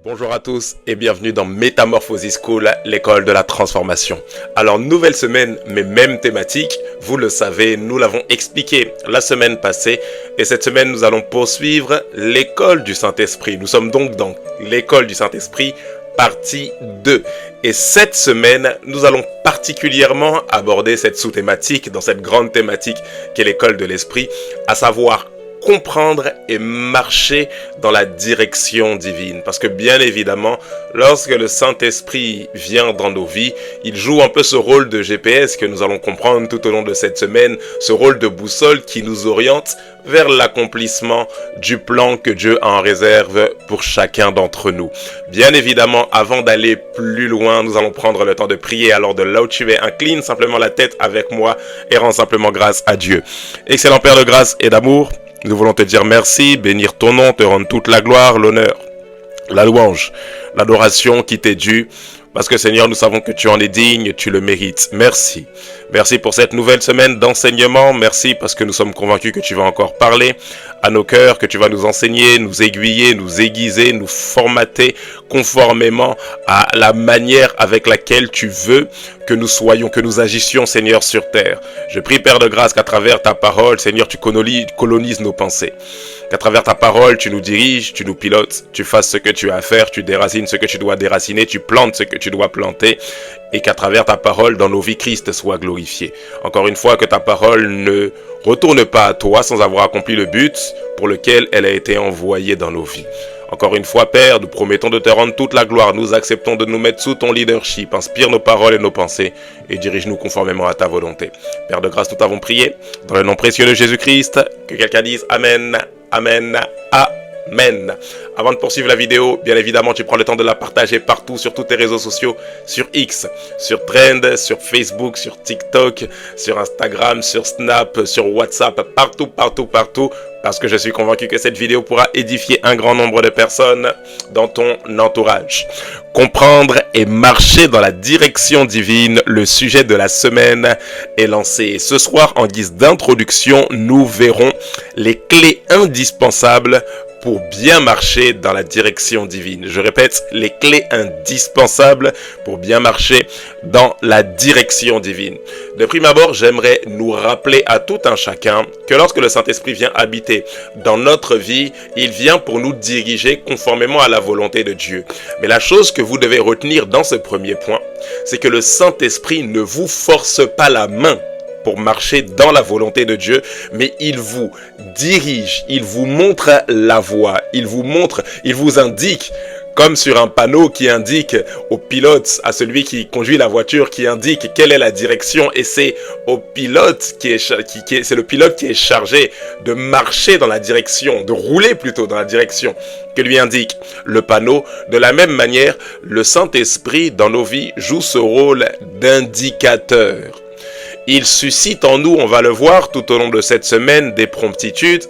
Bonjour à tous et bienvenue dans Metamorphosis School, l'école de la transformation. Alors, nouvelle semaine, mais même thématique. Vous le savez, nous l'avons expliqué la semaine passée. Et cette semaine, nous allons poursuivre l'école du Saint-Esprit. Nous sommes donc dans l'école du Saint-Esprit, partie 2. Et cette semaine, nous allons particulièrement aborder cette sous-thématique, dans cette grande thématique qu'est l'école de l'Esprit, à savoir comprendre et marcher dans la direction divine. Parce que bien évidemment, lorsque le Saint-Esprit vient dans nos vies, il joue un peu ce rôle de GPS que nous allons comprendre tout au long de cette semaine, ce rôle de boussole qui nous oriente vers l'accomplissement du plan que Dieu a en réserve pour chacun d'entre nous. Bien évidemment, avant d'aller plus loin, nous allons prendre le temps de prier. Alors de là où tu es, incline simplement la tête avec moi et rends simplement grâce à Dieu. Excellent Père de grâce et d'amour, nous voulons te dire merci, bénir ton nom, te rendre toute la gloire, l'honneur, la louange, l'adoration qui t'est due. Parce que Seigneur, nous savons que tu en es digne, tu le mérites. Merci. Merci pour cette nouvelle semaine d'enseignement. Merci parce que nous sommes convaincus que tu vas encore parler à nos cœurs, que tu vas nous enseigner, nous aiguiller, nous aiguiser, nous formater conformément à la manière avec laquelle tu veux que nous soyons, que nous agissions, Seigneur, sur terre. Je prie, Père de grâce, qu'à travers ta parole, Seigneur, tu colonises nos pensées. Qu'à travers ta parole, tu nous diriges, tu nous pilotes, tu fasses ce que tu as à faire, tu déracines ce que tu dois déraciner, tu plantes ce que tu dois planter, et qu'à travers ta parole, dans nos vies, Christ soit glorifié. Encore une fois, que ta parole ne retourne pas à toi sans avoir accompli le but pour lequel elle a été envoyée dans nos vies. Encore une fois, Père, nous promettons de te rendre toute la gloire. Nous acceptons de nous mettre sous ton leadership. Inspire nos paroles et nos pensées et dirige-nous conformément à ta volonté. Père de grâce, nous t'avons prié. Dans le nom précieux de Jésus-Christ, que quelqu'un dise Amen, Amen, Amen. Avant de poursuivre la vidéo, bien évidemment, tu prends le temps de la partager partout, sur tous tes réseaux sociaux, sur X, sur Trend, sur Facebook, sur TikTok, sur Instagram, sur Snap, sur WhatsApp, partout, parce que je suis convaincu que cette vidéo pourra édifier un grand nombre de personnes dans ton entourage. Comprendre et marcher dans la direction divine, le sujet de la semaine est lancé. Ce soir, en guise d'introduction, nous verrons les clés indispensables pour bien marcher dans la direction divine. Je répète, les clés indispensables pour bien marcher dans la direction divine. De prime abord, j'aimerais nous rappeler à tout un chacun que lorsque le Saint-Esprit vient habiter dans notre vie, il vient pour nous diriger conformément à la volonté de Dieu. Mais la chose que vous devez retenir dans ce premier point, c'est que le Saint-Esprit ne vous force pas la main pour marcher dans la volonté de Dieu, mais il vous dirige, il vous montre la voie, il vous indique, comme sur un panneau qui indique au pilote, à celui qui conduit la voiture, qui indique quelle est la direction, et c'est au pilote c'est le pilote qui est chargé de marcher dans la direction, de rouler plutôt dans la direction que lui indique le panneau. De la même manière, le Saint-Esprit dans nos vies joue ce rôle d'indicateur. Il suscite en nous, on va le voir tout au long de cette semaine, des promptitudes.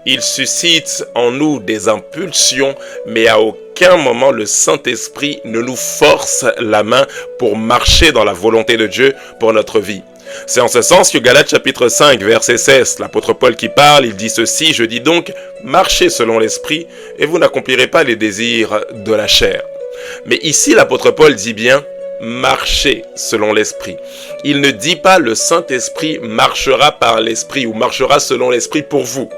Il suscite en nous des impulsions, mais à aucun moment le Saint-Esprit ne nous force la main pour marcher dans la volonté de Dieu pour notre vie. C'est en ce sens que Galates chapitre 5, verset 16, l'apôtre Paul qui parle, il dit ceci, « Je dis donc, marchez selon l'Esprit, et vous n'accomplirez pas les désirs de la chair. » Mais ici, l'apôtre Paul dit bien, marcher selon l'Esprit. Il ne dit pas le Saint-Esprit marchera par l'Esprit ou marchera selon l'Esprit pour vous.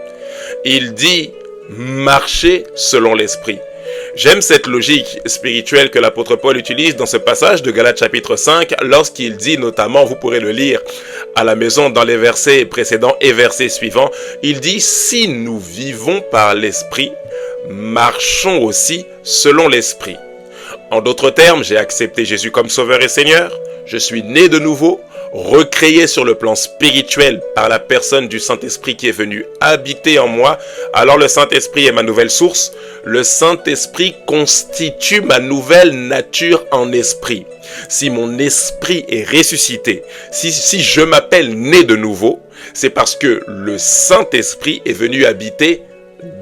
Il dit marcher selon l'Esprit. J'aime cette logique spirituelle que l'apôtre Paul utilise dans ce passage de Galates chapitre 5 lorsqu'il dit notamment, vous pourrez le lire à la maison dans les versets précédents et versets suivants, il dit si nous vivons par l'Esprit, marchons aussi selon l'Esprit. En d'autres termes, j'ai accepté Jésus comme Sauveur et Seigneur, je suis né de nouveau, recréé sur le plan spirituel par la personne du Saint-Esprit qui est venu habiter en moi. Alors le Saint-Esprit est ma nouvelle source, le Saint-Esprit constitue ma nouvelle nature en esprit. Si mon esprit est ressuscité, si je m'appelle né de nouveau, c'est parce que le Saint-Esprit est venu habiter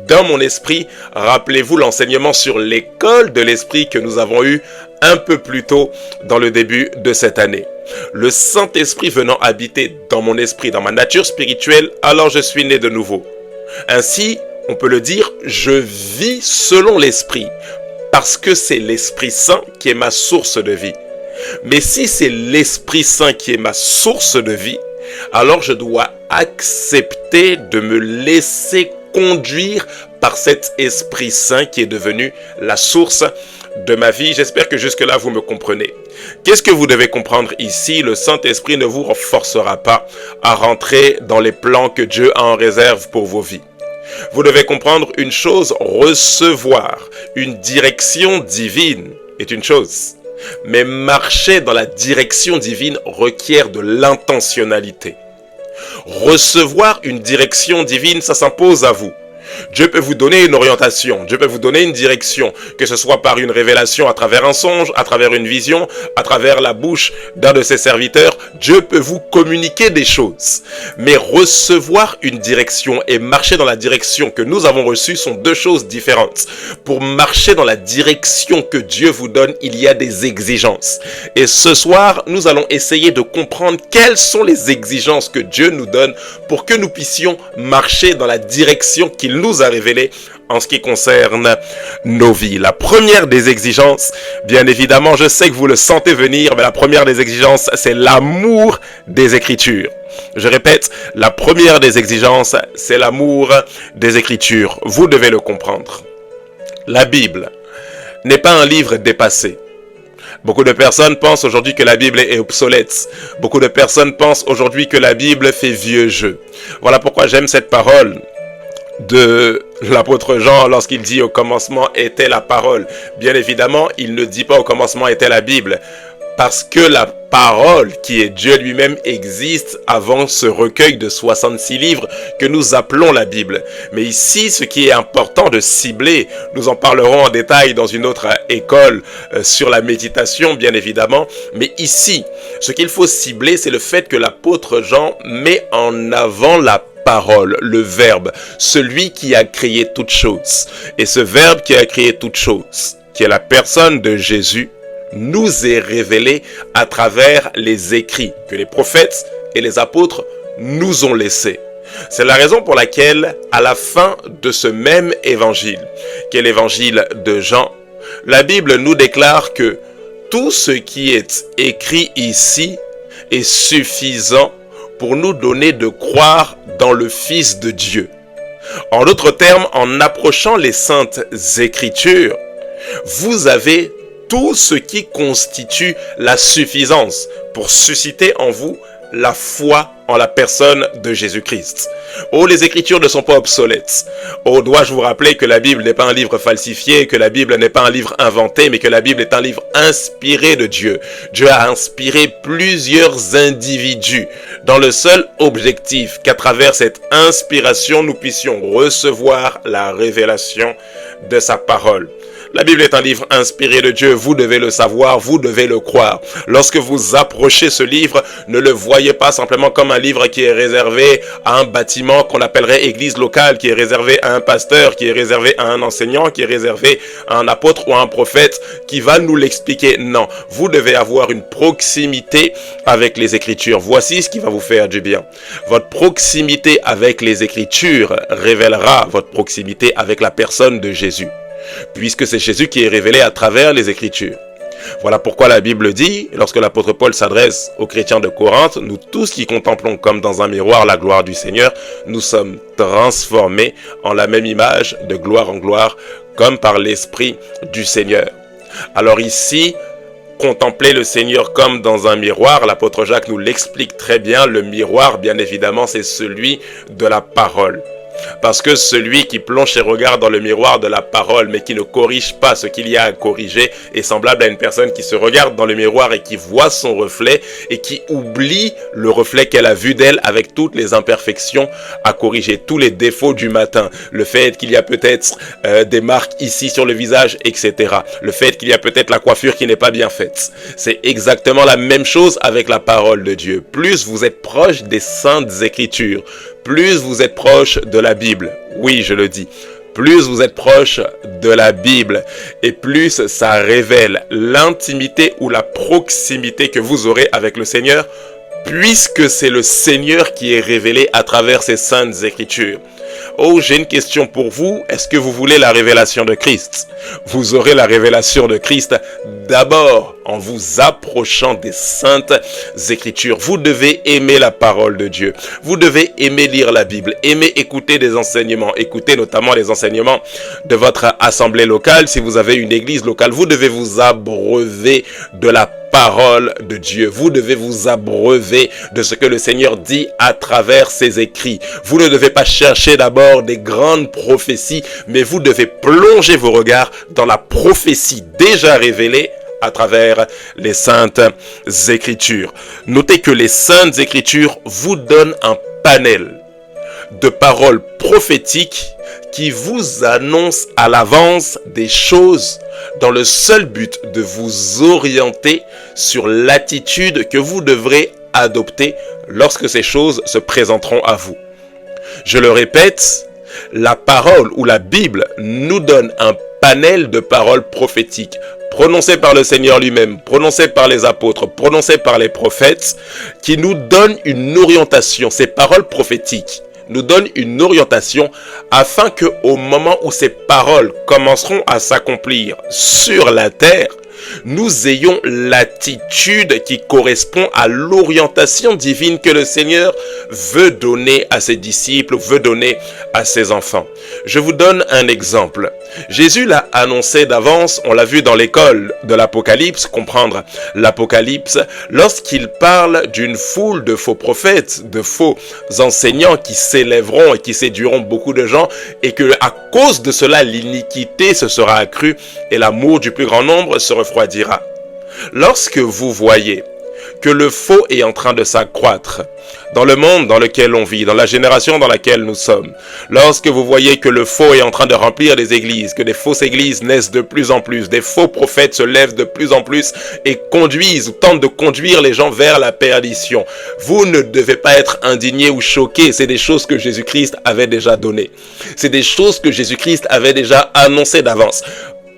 dans mon esprit. Rappelez-vous l'enseignement sur l'école de l'esprit que nous avons eu un peu plus tôt dans le début de cette année. Le Saint-Esprit venant habiter dans mon esprit, dans ma nature spirituelle, alors je suis né de nouveau. Ainsi, on peut le dire, je vis selon l'esprit. parce que c'est l'Esprit Saint qui est ma source de vie. Mais si c'est l'Esprit Saint qui est ma source de vie, alors je dois accepter de me laisser conduire par cet Esprit Saint qui est devenu la source de ma vie. J'espère que jusque-là vous me comprenez. Qu'est-ce que vous devez comprendre ici? Le Saint-Esprit ne vous forcera pas à rentrer dans les plans que Dieu a en réserve pour vos vies. Vous devez comprendre une chose: recevoir une direction divine est une chose, mais marcher dans la direction divine requiert de l'intentionnalité. Recevoir une direction divine, ça s'impose à vous. Dieu peut vous donner une orientation, Dieu peut vous donner une direction, que ce soit par une révélation à travers un songe, à travers une vision, à travers la bouche d'un de ses serviteurs. Dieu peut vous communiquer des choses. Mais recevoir une direction et marcher dans la direction que nous avons reçue sont deux choses différentes. Pour marcher dans la direction que Dieu vous donne, il y a des exigences. Et ce soir, nous allons essayer de comprendre quelles sont les exigences que Dieu nous donne pour que nous puissions marcher dans la direction qu'il nous a révélée en ce qui concerne nos vies. La première des exigences, bien évidemment, je sais que vous le sentez venir, mais la première des exigences, c'est l'amour des Écritures. Je répète, la première des exigences, c'est l'amour des Écritures. Vous devez le comprendre. La Bible n'est pas un livre dépassé. Beaucoup de personnes pensent aujourd'hui que la Bible est obsolète. Beaucoup de personnes pensent aujourd'hui que la Bible fait vieux jeu. Voilà pourquoi j'aime cette parole de l'apôtre Jean lorsqu'il dit au commencement était la parole. Bien évidemment, il ne dit pas au commencement était la Bible, parce que la parole qui est Dieu lui-même existe avant ce recueil de 66 livres que nous appelons la Bible. Mais ici, ce qui est important de cibler, nous en parlerons en détail dans une autre école sur la méditation, bien évidemment. Mais ici, ce qu'il faut cibler, c'est le fait que l'apôtre Jean met en avant la parole, le verbe, celui qui a créé toutes choses. Et ce verbe qui a créé toutes choses, qui est la personne de Jésus, nous est révélé à travers les écrits que les prophètes et les apôtres nous ont laissés. C'est la raison pour laquelle, à la fin de ce même évangile, qui est l'évangile de Jean, la Bible nous déclare que tout ce qui est écrit ici est suffisant pour nous donner de croire dans le Fils de Dieu. En d'autres termes, en approchant les Saintes Écritures, vous avez tout ce qui constitue la suffisance pour susciter en vous la foi en la personne de Jésus-Christ. Oh, les Écritures ne sont pas obsolètes. Oh, dois-je vous rappeler que la Bible n'est pas un livre falsifié, que la Bible n'est pas un livre inventé, mais que la Bible est un livre inspiré de Dieu. Dieu a inspiré plusieurs individus dans le seul objectif qu'à travers cette inspiration, nous puissions recevoir la révélation de sa parole. La Bible est un livre inspiré de Dieu, vous devez le savoir, vous devez le croire. Lorsque vous approchez ce livre, ne le voyez pas simplement comme un livre qui est réservé à un bâtiment qu'on appellerait église locale, qui est réservé à un pasteur, qui est réservé à un enseignant, qui est réservé à un apôtre ou à un prophète qui va nous l'expliquer. Non, vous devez avoir une proximité avec les Écritures. Voici ce qui va vous faire du bien. Votre proximité avec les Écritures révélera votre proximité avec la personne de Jésus, puisque c'est Jésus qui est révélé à travers les Écritures. Voilà pourquoi la Bible dit, lorsque l'apôtre Paul s'adresse aux chrétiens de Corinthe, nous tous qui contemplons comme dans un miroir la gloire du Seigneur, nous sommes transformés en la même image de gloire en gloire, comme par l'Esprit du Seigneur. Alors ici, contempler le Seigneur comme dans un miroir, l'apôtre Jacques nous l'explique très bien. Le miroir, bien évidemment, c'est celui de la parole. Parce que celui qui plonge ses regards dans le miroir de la parole, mais qui ne corrige pas ce qu'il y a à corriger, est semblable à une personne qui se regarde dans le miroir et qui voit son reflet et qui oublie le reflet qu'elle a vu d'elle avec toutes les imperfections à corriger, tous les défauts du matin, le fait qu'il y a peut-être des marques ici sur le visage, etc. Le fait qu'il y a peut-être la coiffure qui n'est pas bien faite. C'est exactement la même chose avec la parole de Dieu. Plus vous êtes proche des Saintes Écritures, plus vous êtes proche de la Bible, oui je le dis, plus vous êtes proche de la Bible et plus ça révèle l'intimité ou la proximité que vous aurez avec le Seigneur, puisque c'est le Seigneur qui est révélé à travers ces saintes écritures. Oh, j'ai une question pour vous. Est-ce que vous voulez la révélation de Christ? Vous aurez la révélation de Christ d'abord en vous approchant des saintes écritures. Vous devez aimer la parole de Dieu. Vous devez aimer lire la Bible, aimer écouter des enseignements. Écoutez notamment les enseignements de votre assemblée locale. Si vous avez une église locale, vous devez vous abreuver de la parole de Dieu. Vous devez vous abreuver de ce que le Seigneur dit à travers ses écrits. Vous ne devez pas chercher d'abord des grandes prophéties, mais vous devez plonger vos regards dans la prophétie déjà révélée à travers les saintes écritures. Notez que les saintes écritures vous donnent un panel de paroles prophétiques qui vous annoncent à l'avance des choses dans le seul but de vous orienter sur l'attitude que vous devrez adopter lorsque ces choses se présenteront à vous. Je le répète, la parole ou la Bible nous donne un panel de paroles prophétiques prononcées par le Seigneur lui-même, prononcées par les apôtres, prononcées par les prophètes, qui nous donnent une orientation. Ces paroles prophétiques nous donnent une orientation afin que au moment où ces paroles commenceront à s'accomplir sur la terre, nous ayons l'attitude qui correspond à l'orientation divine que le Seigneur veut donner à ses disciples, veut donner à ses enfants. Je vous donne un exemple. Jésus l'a annoncé d'avance, on l'a vu dans l'école de l'Apocalypse, comprendre l'Apocalypse, lorsqu'il parle d'une foule de faux prophètes, de faux enseignants qui s'élèveront et qui séduiront beaucoup de gens, et que à cause de cela, l'iniquité se sera accrue et l'amour du plus grand nombre se refroidira. Lorsque vous voyez que le faux est en train de s'accroître dans le monde dans lequel on vit, dans la génération dans laquelle nous sommes, lorsque vous voyez que le faux est en train de remplir les églises, que des fausses églises naissent de plus en plus, des faux prophètes se lèvent de plus en plus et conduisent ou tentent de conduire les gens vers la perdition, vous ne devez pas être indigné ou choqué. C'est des choses que Jésus-Christ avait déjà données. C'est des choses que Jésus-Christ avait déjà annoncées d'avance.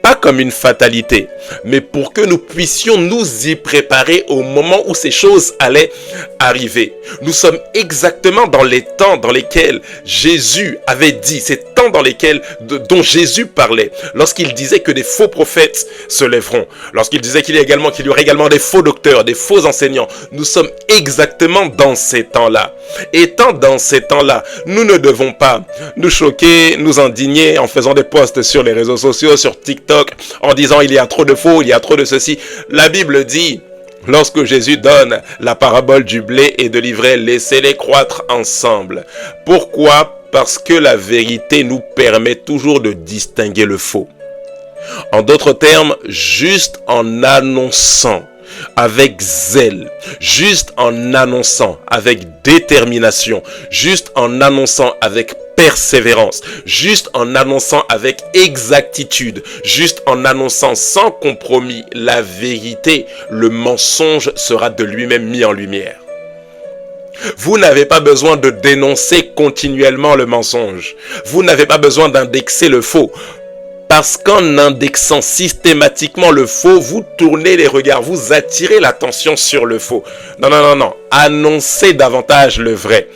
Pas comme une fatalité, mais pour que nous puissions nous y préparer au moment où ces choses allaient arriver. Nous sommes exactement dans les temps dans lesquels Jésus avait dit, ces temps dans lesquels dont Jésus parlait, lorsqu'il disait que des faux prophètes se lèveront, lorsqu'il disait qu'il y aurait également des faux docteurs, des faux enseignants. Nous sommes exactement dans ces temps-là. Étant dans ces temps-là, nous ne devons pas nous choquer, nous indigner en faisant des posts sur les réseaux sociaux, sur TikTok, en disant il y a trop de faux, il y a trop de ceci. La Bible dit, lorsque Jésus donne la parabole du blé et de l'ivraie, laissez-les croître ensemble. Pourquoi? Parce que la vérité nous permet toujours de distinguer le faux. En d'autres termes, juste en annonçant avec zèle, juste en annonçant avec détermination, juste en annonçant avec persévérance, juste en annonçant avec exactitude, juste en annonçant sans compromis la vérité, le mensonge sera de lui-même mis en lumière. Vous n'avez pas besoin de dénoncer continuellement le mensonge. Vous n'avez pas besoin d'indexer le faux. Parce qu'en indexant systématiquement le faux, vous tournez les regards, vous attirez l'attention sur le faux. Non. Annoncez davantage le vrai.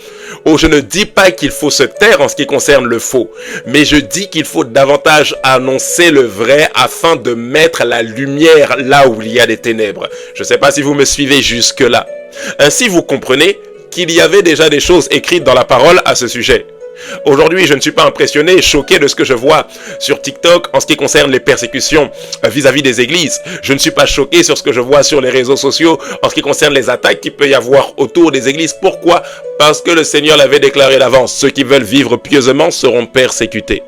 Oh, je ne dis pas qu'il faut se taire en ce qui concerne le faux, mais je dis qu'il faut davantage annoncer le vrai afin de mettre la lumière là où il y a des ténèbres. Je ne sais pas si vous me suivez jusque-là. Ainsi, vous comprenez qu'il y avait déjà des choses écrites dans la parole à ce sujet. Aujourd'hui, je ne suis pas impressionné et choqué de ce que je vois sur TikTok en ce qui concerne les persécutions vis-à-vis des églises. Je ne suis pas choqué sur ce que je vois sur les réseaux sociaux en ce qui concerne les attaques qu'il peut y avoir autour des églises. Pourquoi? Parce que le Seigneur l'avait déclaré d'avance. Ceux qui veulent vivre pieusement seront persécutés.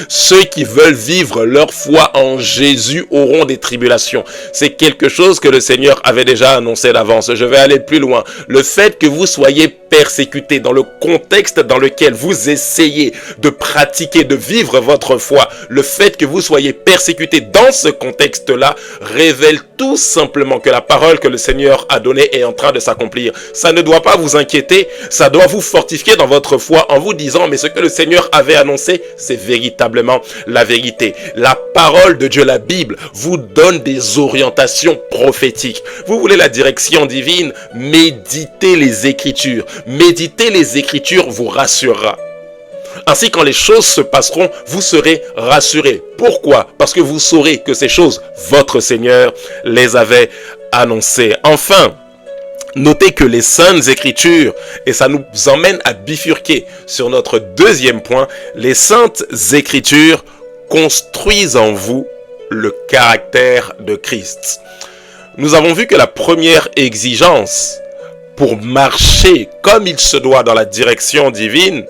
Ceux qui veulent vivre leur foi en Jésus auront des tribulations. C'est quelque chose que le Seigneur avait déjà annoncé d'avance. Je vais aller plus loin. Le fait que vous soyez persécuté, dans le contexte dans lequel vous essayez de pratiquer, de vivre votre foi, le fait que vous soyez persécuté dans ce contexte-là révèle tout simplement que la parole que le Seigneur a donnée est en train de s'accomplir. Ça ne doit pas vous inquiéter, ça doit vous fortifier dans votre foi en vous disant, mais ce que le Seigneur avait annoncé, c'est véritablement la vérité. La parole de Dieu, la Bible, vous donne des orientations prophétiques. Vous voulez la direction divine? Méditez les Écritures. Méditer les Écritures vous rassurera. Ainsi, quand les choses se passeront, vous serez rassurés. Pourquoi? Parce que vous saurez que ces choses, votre Seigneur les avait annoncées. Enfin, notez que les Saintes Écritures, et ça nous emmène à bifurquer sur notre deuxième point, les Saintes Écritures construisent en vous le caractère de Christ. Nous avons vu que la première exigence pour marcher comme il se doit dans la direction divine,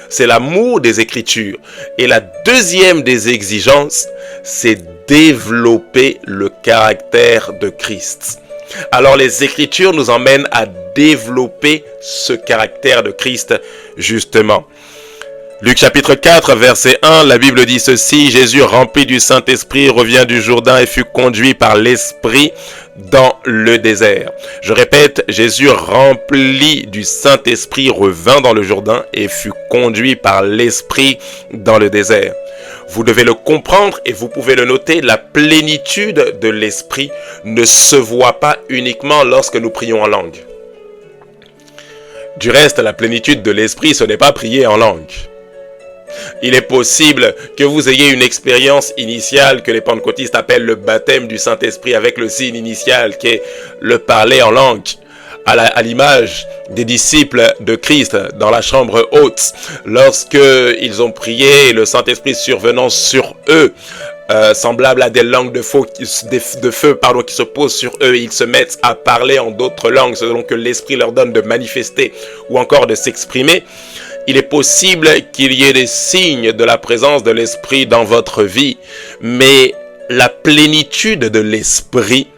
c'est l'amour des Écritures. Et la deuxième des exigences, c'est développer le caractère de Christ. Alors les Écritures nous emmènent à développer ce caractère de Christ, justement. Luc chapitre 4, verset 1, la Bible dit ceci: Jésus, rempli du Saint-Esprit, revient du Jourdain et fut conduit par l'Esprit dans le désert. Je répète, Jésus, rempli du Saint-Esprit, revint dans le Jourdain et fut conduit par l'Esprit dans le désert. Vous devez le comprendre et vous pouvez le noter, la plénitude de l'Esprit ne se voit pas uniquement lorsque nous prions en langue. Du reste, la plénitude de l'Esprit, ce n'est pas prier en langue. Il est possible que vous ayez une expérience initiale que les pentecôtistes appellent le baptême du Saint-Esprit avec le signe initial qui est le parler en langue, à l'image des disciples de Christ dans la chambre haute. Lorsqu'ils ont prié, le Saint-Esprit survenant sur eux, semblable à des langues de feu qui se posent sur eux, et ils se mettent à parler en d'autres langues selon que l'Esprit leur donne de manifester ou encore de s'exprimer. Il est possible qu'il y ait des signes de la présence de l'Esprit dans votre vie, mais la plénitude de l'Esprit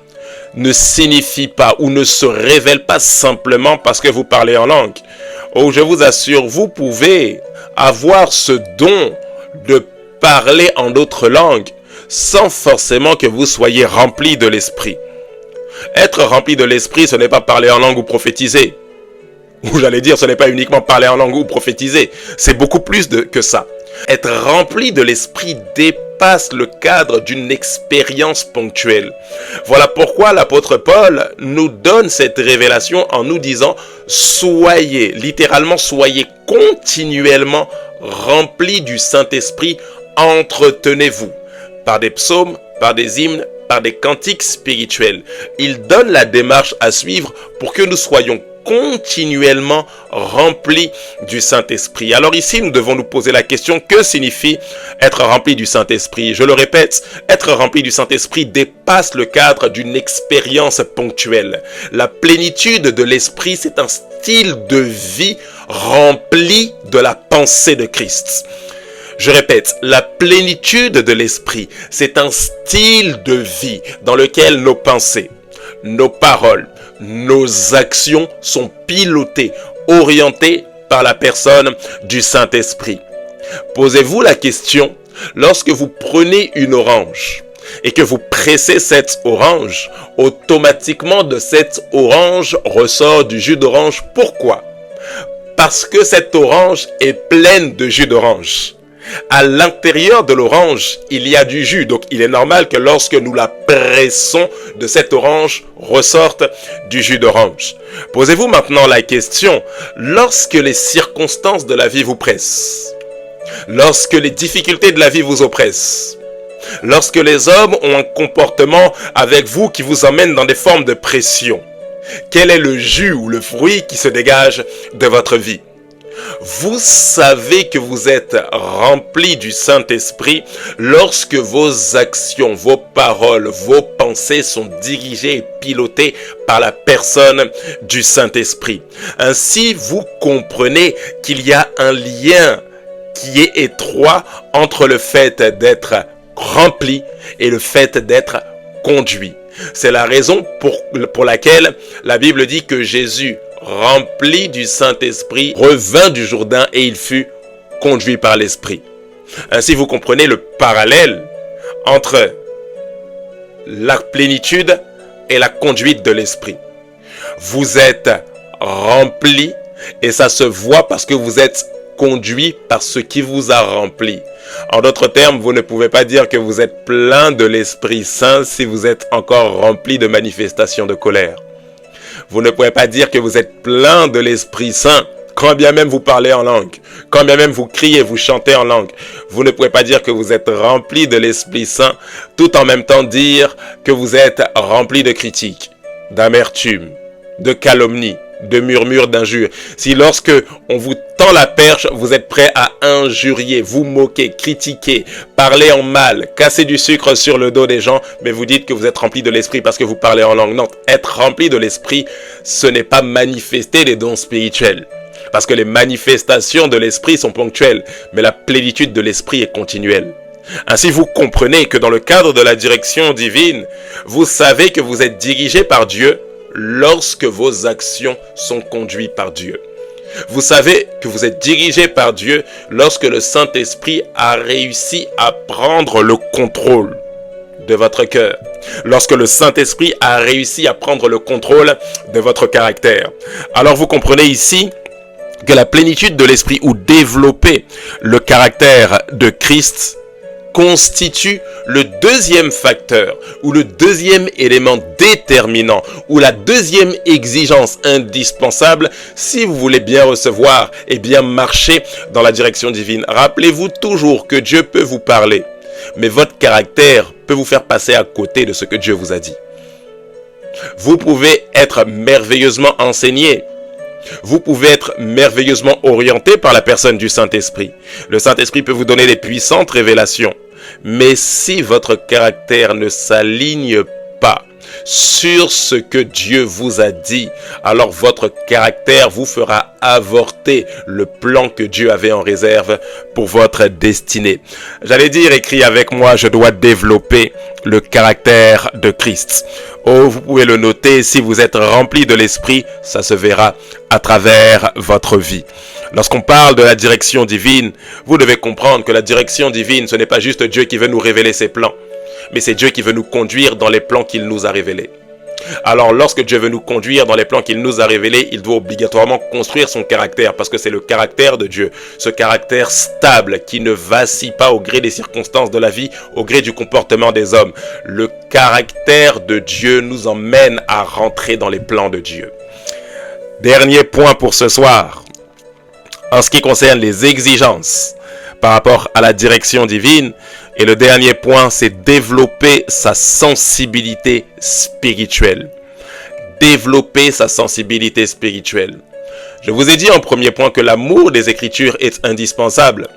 ne signifie pas ou ne se révèle pas simplement parce que vous parlez en langue. Oh, je vous assure, vous pouvez avoir ce don de parler en d'autres langues sans forcément que vous soyez rempli de l'Esprit. Être rempli de l'Esprit, ce n'est pas parler en langue ou prophétiser. Ou j'allais dire, ce n'est pas uniquement parler en langue ou prophétiser. C'est beaucoup plus que ça. Être rempli de l'Esprit dépasse le cadre d'une expérience ponctuelle. Voilà pourquoi l'apôtre Paul nous donne cette révélation en nous disant « Soyez, littéralement, soyez continuellement remplis du Saint-Esprit, entretenez-vous. » Par des psaumes, par des hymnes, par des cantiques spirituels. Il donne la démarche à suivre pour que nous soyons continuellement remplis du Saint-Esprit. Alors ici, nous devons nous poser la question, que signifie être rempli du Saint-Esprit? Je le répète, être rempli du Saint-Esprit dépasse le cadre d'une expérience ponctuelle. La plénitude de l'Esprit, c'est un style de vie rempli de la pensée de Christ. Je répète, la plénitude de l'Esprit, c'est un style de vie dans lequel nos pensées, nos paroles, nos actions sont pilotées, orientées par la personne du Saint-Esprit. Posez-vous la question, lorsque vous prenez une orange et que vous pressez cette orange, automatiquement de cette orange ressort du jus d'orange. Pourquoi? Parce que cette orange est pleine de jus d'orange. À l'intérieur de l'orange, il y a du jus. Donc, il est normal que lorsque nous la pressons, de cette orange ressorte du jus d'orange. Posez-vous maintenant la question, lorsque les circonstances de la vie vous pressent, lorsque les difficultés de la vie vous oppressent, lorsque les hommes ont un comportement avec vous qui vous emmène dans des formes de pression, quel est le jus ou le fruit qui se dégage de votre vie? Vous savez que vous êtes rempli du Saint-Esprit lorsque vos actions, vos paroles, vos pensées sont dirigées et pilotées par la personne du Saint-Esprit. Ainsi, vous comprenez qu'il y a un lien qui est étroit entre le fait d'être rempli et le fait d'être conduit. C'est la raison pour laquelle la Bible dit que Jésus, rempli du Saint-Esprit, revint du Jourdain et il fut conduit par l'Esprit. Ainsi, vous comprenez le parallèle entre la plénitude et la conduite de l'Esprit. Vous êtes rempli et ça se voit parce que vous êtes conduit par ce qui vous a rempli. En d'autres termes, vous ne pouvez pas dire que vous êtes plein de l'Esprit Saint si vous êtes encore rempli de manifestations de colère. Vous ne pouvez pas dire que vous êtes plein de l'Esprit Saint quand bien même vous parlez en langue, quand bien même vous criez, vous chantez en langue. Vous ne pouvez pas dire que vous êtes rempli de l'Esprit Saint tout en même temps dire que vous êtes rempli de critiques, d'amertume, de calomnie, de murmures, d'injures. Si lorsque on vous tend la perche, vous êtes prêt à injurier, vous moquer, critiquer, parler en mal, casser du sucre sur le dos des gens, mais vous dites que vous êtes rempli de l'esprit parce que vous parlez en langue. Non, être rempli de l'esprit, ce n'est pas manifester les dons spirituels. Parce que les manifestations de l'esprit sont ponctuelles, mais la plénitude de l'esprit est continuelle. Ainsi, vous comprenez que dans le cadre de la direction divine, vous savez que vous êtes dirigé par Dieu lorsque vos actions sont conduites par Dieu. Vous savez que vous êtes dirigé par Dieu lorsque le Saint-Esprit a réussi à prendre le contrôle de votre cœur. Lorsque le Saint-Esprit a réussi à prendre le contrôle de votre caractère. Alors vous comprenez ici que la plénitude de l'Esprit ou développer le caractère de Christ constitue le deuxième facteur ou le deuxième élément déterminant ou la deuxième exigence indispensable si vous voulez bien recevoir et bien marcher dans la direction divine. Rappelez-vous toujours que Dieu peut vous parler, mais votre caractère peut vous faire passer à côté de ce que Dieu vous a dit. Vous pouvez être merveilleusement enseigné. Vous pouvez être merveilleusement orienté par la personne du Saint-Esprit. Le Saint-Esprit peut vous donner des puissantes révélations. Mais si votre caractère ne s'aligne pas sur ce que Dieu vous a dit, alors votre caractère vous fera avorter le plan que Dieu avait en réserve pour votre destinée. J'allais dire, écrit avec moi, je dois développer le caractère de Christ. Oh, vous pouvez le noter, si vous êtes rempli de l'esprit, ça se verra à travers votre vie. Lorsqu'on parle de la direction divine, vous devez comprendre que la direction divine, ce n'est pas juste Dieu qui veut nous révéler ses plans, mais c'est Dieu qui veut nous conduire dans les plans qu'il nous a révélés. Alors, lorsque Dieu veut nous conduire dans les plans qu'il nous a révélés, il doit obligatoirement construire son caractère, parce que c'est le caractère de Dieu, ce caractère stable qui ne vacille pas au gré des circonstances de la vie, au gré du comportement des hommes. Le caractère de Dieu nous emmène à rentrer dans les plans de Dieu. Dernier point pour ce soir, en ce qui concerne les exigences par rapport à la direction divine. Et le dernier point, c'est développer sa sensibilité spirituelle. Développer sa sensibilité spirituelle. Je vous ai dit en premier point que l'amour des Écritures est indispensable.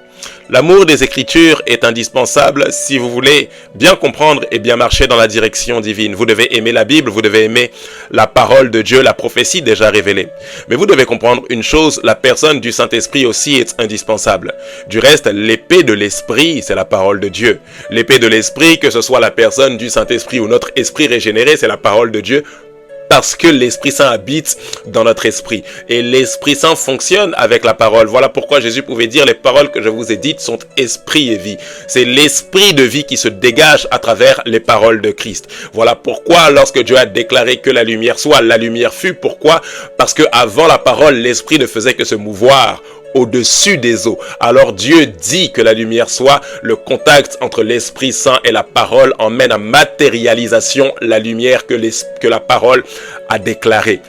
L'amour des Écritures est indispensable si vous voulez bien comprendre et bien marcher dans la direction divine. Vous devez aimer la Bible, vous devez aimer la parole de Dieu, la prophétie déjà révélée. Mais vous devez comprendre une chose, la personne du Saint-Esprit aussi est indispensable. Du reste, l'épée de l'Esprit, c'est la parole de Dieu. L'épée de l'Esprit, que ce soit la personne du Saint-Esprit ou notre esprit régénéré, c'est la parole de Dieu. Parce que l'Esprit Saint habite dans notre esprit. Et l'Esprit Saint fonctionne avec la parole. Voilà pourquoi Jésus pouvait dire, les paroles que je vous ai dites sont esprit et vie. C'est l'esprit de vie qui se dégage à travers les paroles de Christ. Voilà pourquoi lorsque Dieu a déclaré que la lumière soit, la lumière fut. Pourquoi? Parce que avant la parole, l'esprit ne faisait que se mouvoir au-dessus des eaux. Alors Dieu dit que la lumière soit, le contact entre l'Esprit Saint et la parole emmène à matérialisation la lumière que la parole a déclarée.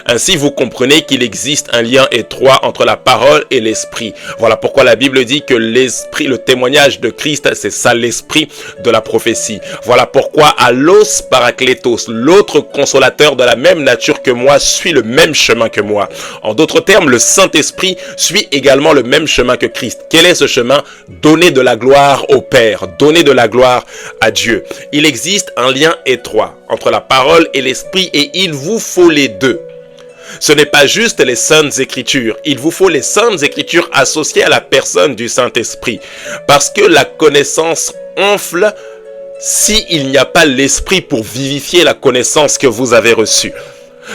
Ainsi, vous comprenez qu'il existe un lien étroit entre la parole et l'esprit. Voilà pourquoi la Bible dit que l'esprit, le témoignage de Christ, c'est ça l'esprit de la prophétie. Voilà pourquoi Allos Parakletos, l'autre consolateur de la même nature que moi, suit le même chemin que moi. En d'autres termes, le Saint-Esprit suit également le même chemin que Christ. Quel est ce chemin? Donner de la gloire au Père, donner de la gloire à Dieu. Il existe un lien étroit entre la parole et l'esprit et il vous faut les deux. Ce n'est pas juste les Saintes Écritures. Il vous faut les Saintes Écritures associées à la personne du Saint-Esprit. Parce que la connaissance enfle s'il n'y a pas l'Esprit pour vivifier la connaissance que vous avez reçue.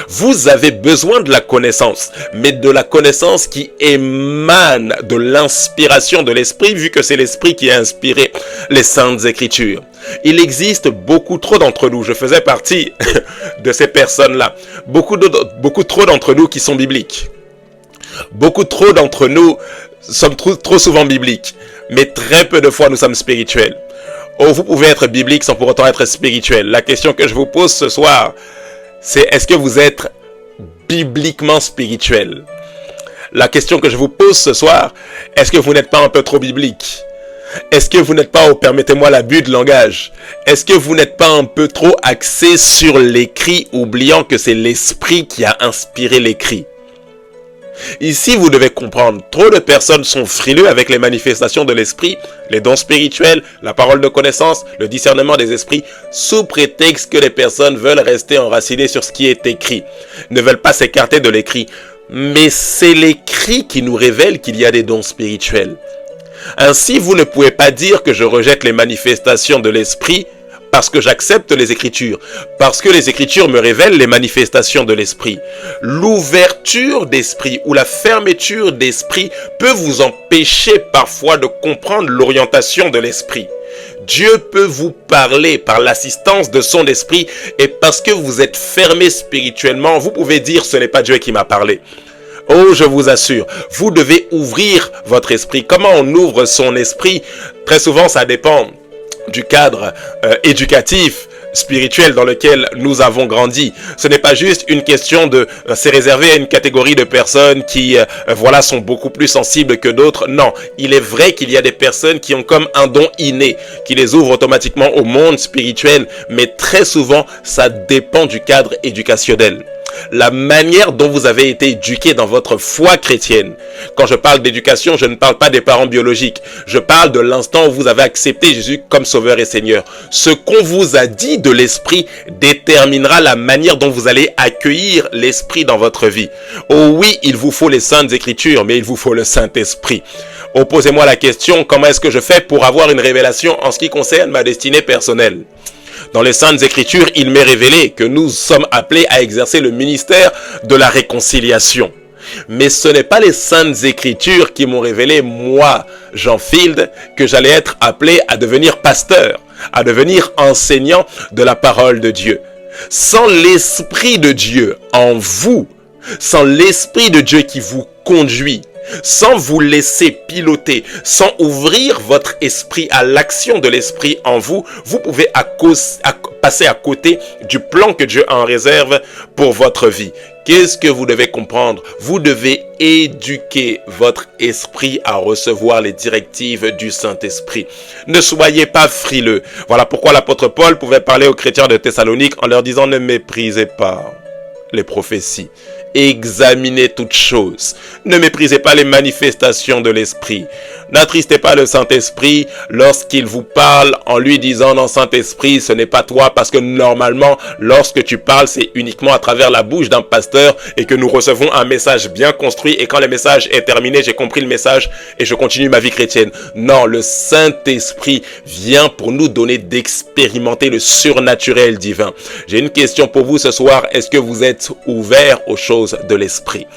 Vous avez besoin de la connaissance, mais de la connaissance qui émane de l'inspiration de l'Esprit, vu que c'est l'Esprit qui a inspiré les Saintes Écritures. Il existe beaucoup trop d'entre nous, je faisais partie de ces personnes-là, beaucoup trop d'entre nous qui sont bibliques. Beaucoup trop d'entre nous sommes trop souvent bibliques, mais très peu de fois nous sommes spirituels. Oh, vous pouvez être biblique sans pour autant être spirituel. La question que je vous pose ce soir, c'est est-ce que vous êtes bibliquement spirituel? La question que je vous pose ce soir, est-ce que vous n'êtes pas un peu trop biblique? Est-ce que vous n'êtes pas, oh, permettez-moi l'abus de langage, est-ce que vous n'êtes pas un peu trop axé sur l'écrit, oubliant que c'est l'Esprit qui a inspiré l'écrit? Ici, vous devez comprendre, trop de personnes sont frileux avec les manifestations de l'esprit, les dons spirituels, la parole de connaissance, le discernement des esprits, sous prétexte que les personnes veulent rester enracinées sur ce qui est écrit, ne veulent pas s'écarter de l'écrit. Mais c'est l'écrit qui nous révèle qu'il y a des dons spirituels. Ainsi, vous ne pouvez pas dire que je rejette les manifestations de l'esprit parce que j'accepte les Écritures, parce que les Écritures me révèlent les manifestations de l'Esprit. L'ouverture d'esprit ou la fermeture d'esprit peut vous empêcher parfois de comprendre l'orientation de l'Esprit. Dieu peut vous parler par l'assistance de son esprit et parce que vous êtes fermé spirituellement, vous pouvez dire ce n'est pas Dieu qui m'a parlé. Oh, je vous assure, vous devez ouvrir votre esprit. Comment on ouvre son esprit? Très souvent, ça dépend du cadre éducatif, spirituel dans lequel nous avons grandi. Ce n'est pas juste une question de c'est réservé à une catégorie de personnes qui voilà sont beaucoup plus sensibles que d'autres. Non, il est vrai qu'il y a des personnes qui ont comme un don inné qui les ouvre automatiquement au monde spirituel, mais très souvent ça dépend du cadre éducationnel. La manière dont vous avez été éduqué dans votre foi chrétienne. Quand je parle d'éducation, je ne parle pas des parents biologiques. Je parle de l'instant où vous avez accepté Jésus comme Sauveur et Seigneur. Ce qu'on vous a dit de l'Esprit déterminera la manière dont vous allez accueillir l'Esprit dans votre vie. Oh oui, il vous faut les Saintes Écritures, mais il vous faut le Saint-Esprit. Oh, posez-moi la question, comment est-ce que je fais pour avoir une révélation en ce qui concerne ma destinée personnelle? Dans les Saintes Écritures, il m'est révélé que nous sommes appelés à exercer le ministère de la réconciliation. Mais ce n'est pas les Saintes Écritures qui m'ont révélé, moi, Jean Field, que j'allais être appelé à devenir pasteur, à devenir enseignant de la parole de Dieu. Sans l'Esprit de Dieu en vous, sans l'Esprit de Dieu qui vous conduit, sans vous laisser piloter, sans ouvrir votre esprit à l'action de l'esprit en vous, vous pouvez passer à côté du plan que Dieu a en réserve pour votre vie. Qu'est-ce que vous devez comprendre? Vous devez éduquer votre esprit à recevoir les directives du Saint-Esprit. Ne soyez pas frileux. Voilà pourquoi l'apôtre Paul pouvait parler aux chrétiens de Thessalonique en leur disant « Ne méprisez pas les prophéties. Examinez toutes choses. Ne méprisez pas les manifestations de l'Esprit. N'attristez pas le Saint-Esprit lorsqu'il vous parle en lui disant non, Saint-Esprit, ce n'est pas toi, parce que normalement, lorsque tu parles, c'est uniquement à travers la bouche d'un pasteur et que nous recevons un message bien construit et quand le message est terminé, j'ai compris le message et je continue ma vie chrétienne. Non, le Saint-Esprit vient pour nous donner d'expérimenter le surnaturel divin. J'ai une question pour vous ce soir. Est-ce que vous êtes ouvert aux choses de l'Esprit?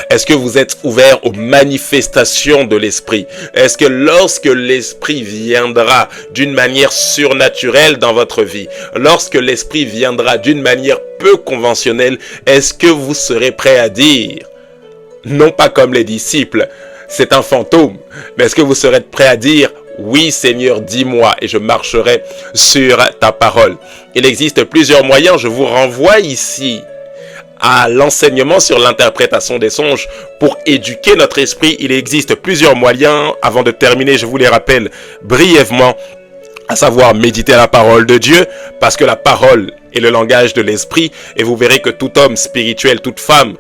Est-ce que vous êtes ouvert aux manifestations de l'Esprit? Est-ce que lorsque l'Esprit viendra d'une manière surnaturelle dans votre vie, lorsque l'Esprit viendra d'une manière peu conventionnelle, est-ce que vous serez prêt à dire, non pas comme les disciples, c'est un fantôme, mais est-ce que vous serez prêt à dire, oui Seigneur, dis-moi et je marcherai sur ta parole? Il existe plusieurs moyens, je vous renvoie ici à l'enseignement sur l'interprétation des songes pour éduquer notre esprit. Il existe plusieurs moyens. Avant de terminer, je vous les rappelle brièvement, à savoir méditer la parole de Dieu, parce que la parole est le langage de l'esprit, et vous verrez que tout homme spirituel, toute femme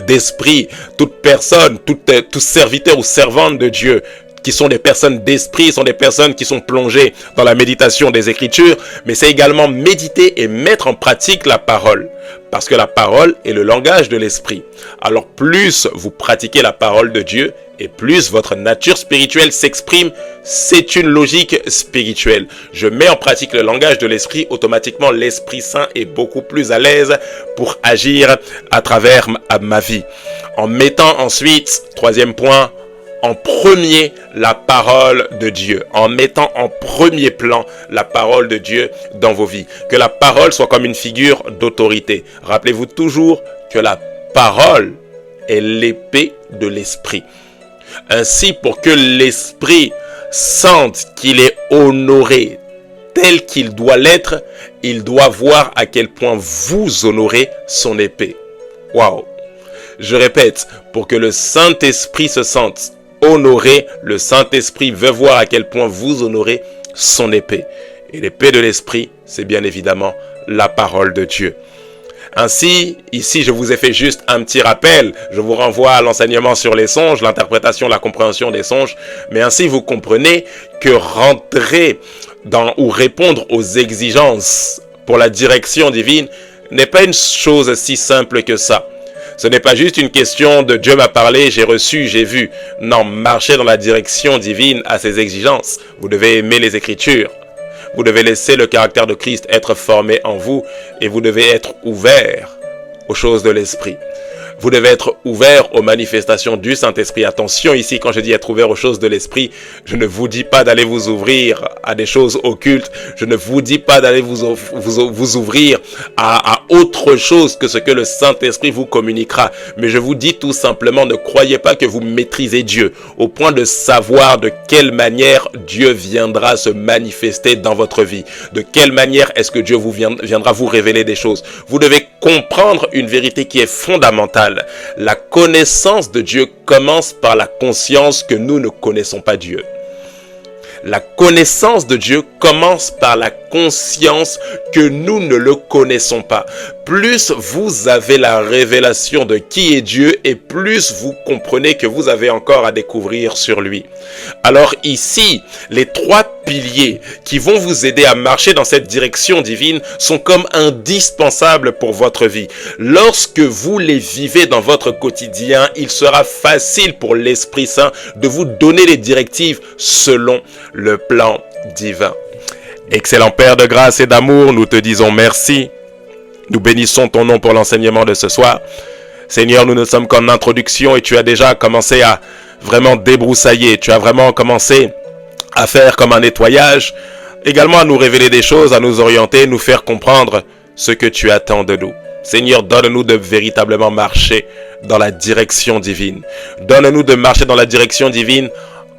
d'esprit, toute personne, tout serviteur ou servante de Dieu, qui sont des personnes d'esprit, sont des personnes qui sont plongées dans la méditation des Écritures, mais c'est également méditer et mettre en pratique la parole, parce que la parole est le langage de l'esprit. Alors plus vous pratiquez la parole de Dieu, et plus votre nature spirituelle s'exprime. C'est une logique spirituelle. Je mets en pratique le langage de l'esprit, automatiquement l'Esprit Saint est beaucoup plus à l'aise pour agir à travers ma vie. En mettant ensuite, troisième point, en premier la parole de Dieu, en mettant en premier plan la parole de Dieu dans vos vies. Que la parole soit comme une figure d'autorité. Rappelez-vous toujours que la parole est l'épée de l'esprit. Ainsi, pour que l'esprit sente qu'il est honoré tel qu'il doit l'être, il doit voir à quel point vous honorez son épée. Waouh! Je répète, pour que le Saint-Esprit se sente honoré, le Saint-Esprit veut voir à quel point vous honorez son épée. Et l'épée de l'esprit, c'est bien évidemment la parole de Dieu. Ainsi, ici, je vous ai fait juste un petit rappel. Je vous renvoie à l'enseignement sur les songes, l'interprétation, la compréhension des songes. Mais ainsi, vous comprenez que rentrer dans ou répondre aux exigences pour la direction divine n'est pas une chose si simple que ça. Ce n'est pas juste une question de Dieu m'a parlé, j'ai reçu, j'ai vu. Non, marcher dans la direction divine à ses exigences. Vous devez aimer les Écritures. Vous devez laisser le caractère de Christ être formé en vous et vous devez être ouvert aux choses de l'Esprit. Vous devez être ouvert aux manifestations du Saint-Esprit. Attention ici, quand je dis être ouvert aux choses de l'Esprit, je ne vous dis pas d'aller vous ouvrir à des choses occultes. Je ne vous dis pas d'aller vous ouvrir à autre chose que ce que le Saint-Esprit vous communiquera. Mais je vous dis tout simplement, ne croyez pas que vous maîtrisez Dieu au point de savoir de quelle manière Dieu viendra se manifester dans votre vie. De quelle manière est-ce que Dieu viendra vous révéler des choses. Vous devez comprendre une vérité qui est fondamentale. La connaissance de Dieu commence par la conscience que nous ne connaissons pas Dieu. La connaissance de Dieu commence par la conscience que nous ne le connaissons pas. Plus vous avez la révélation de qui est Dieu et plus vous comprenez que vous avez encore à découvrir sur lui. Alors ici, les trois piliers qui vont vous aider à marcher dans cette direction divine sont comme indispensables pour votre vie. Lorsque vous les vivez dans votre quotidien, il sera facile pour l'Esprit Saint de vous donner les directives selon le plan divin. Excellent Père de grâce et d'amour, nous te disons merci. Nous bénissons ton nom pour l'enseignement de ce soir. Seigneur, nous ne sommes qu'en introduction et tu as déjà commencé à vraiment débroussailler. Tu as vraiment commencé à faire comme un nettoyage. Également à nous révéler des choses, à nous orienter, nous faire comprendre ce que tu attends de nous. Seigneur, donne-nous de véritablement marcher dans la direction divine. Donne-nous de marcher dans la direction divine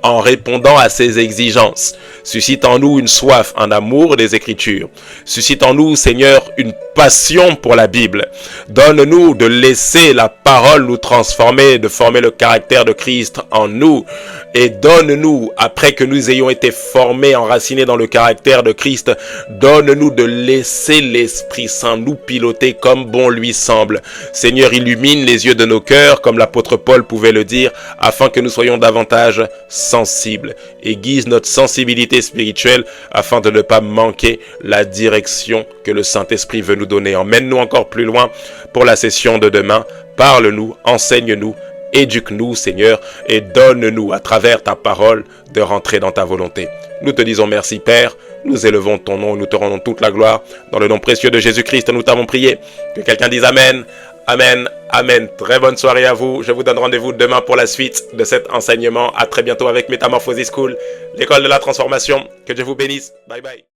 en répondant à ses exigences. Suscite en nous une soif, un amour des Écritures. Suscite en nous, Seigneur, une passion pour la Bible. Donne-nous de laisser la parole nous transformer, de former le caractère de Christ en nous. Et donne-nous, après que nous ayons été formés, enracinés dans le caractère de Christ, donne-nous de laisser l'Esprit Saint nous piloter comme bon lui semble. Seigneur, illumine les yeux de nos cœurs, comme l'apôtre Paul pouvait le dire, afin que nous soyons davantage sensibles. Aiguise notre sensibilité spirituelle afin de ne pas manquer la direction que le Saint-Esprit veut nous donner. Emmène-nous encore plus loin pour la session de demain. Parle-nous, enseigne-nous, éduque-nous, Seigneur, et donne-nous, à travers ta parole, de rentrer dans ta volonté. Nous te disons merci, Père. Nous élevons ton nom, nous te rendons toute la gloire. Dans le nom précieux de Jésus-Christ, nous t'avons prié. Que quelqu'un dise Amen. Amen, amen. Très bonne soirée à vous. Je vous donne rendez-vous demain pour la suite de cet enseignement. À très bientôt avec Métamorphosis School, l'école de la transformation. Que Dieu vous bénisse. Bye bye.